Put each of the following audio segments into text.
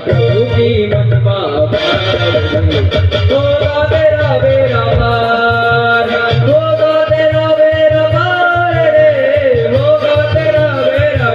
प्रभु की महिमा पार होगा तेरा बेड़ा पार होगा तेरा बेड़ा पार रे होगा तेरा बेड़ा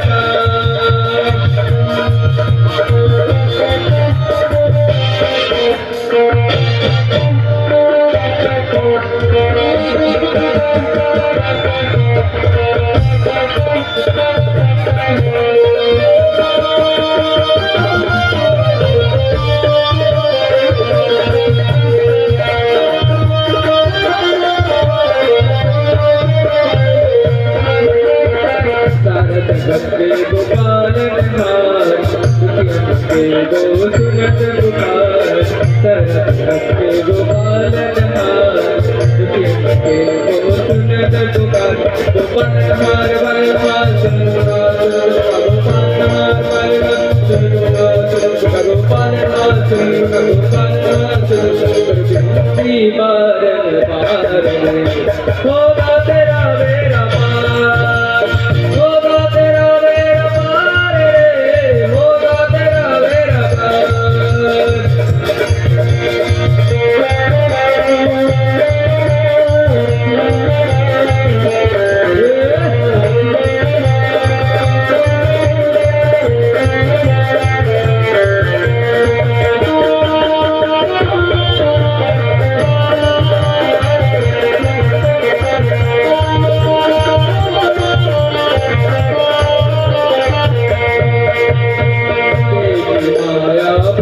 भक्ति गोपाल निहार के गो सुनत पुकार सरत भक्ति गोपाल निहार के गो सुनत पुकार गोपाल मार बल मार सुनुगा गोपाल मार बल मार सुनुगा गोपाल मार सुनुगा गोपाल मार सुनुगा बार पार होगा तेरा बेड़ा पार होगा तेरा बेड़ा पार रे होगा तेरा बेड़ा पार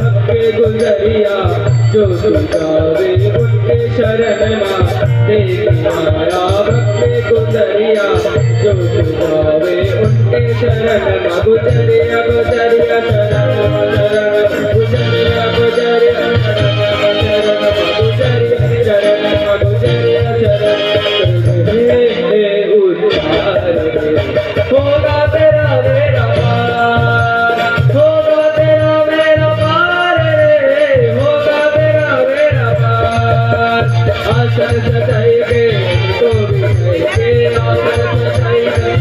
गुजरिया जो जावे उनके शरण मां तेरी माया भक्ति गुजरिया जो जावे उनके शरण मां गुजरिया गुजरिया शरण गुजरिया गुजरिया शरण गुजरिया शरण हे उद्धार होगा तेरा बेड़ा पार होगा तेरा बेड़ा पार होगा तेरा बेड़ा पार आशा सताई के तो भी नहीं के आशा सताई के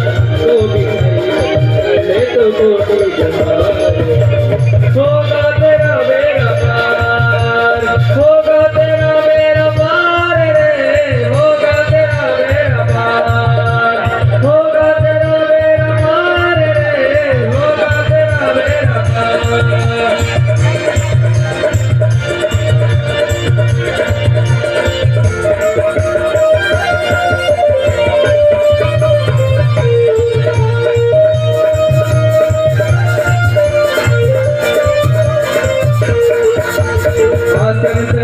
तो भी नहीं ले तो कोटि जमार होगा तेरा बेड़ा पार होगा तेरा बेड़ा पार रे होगा तेरा बेड़ा पार होगा तेरा बेड़ा पार रे होगा तेरा बेड़ा पार आसन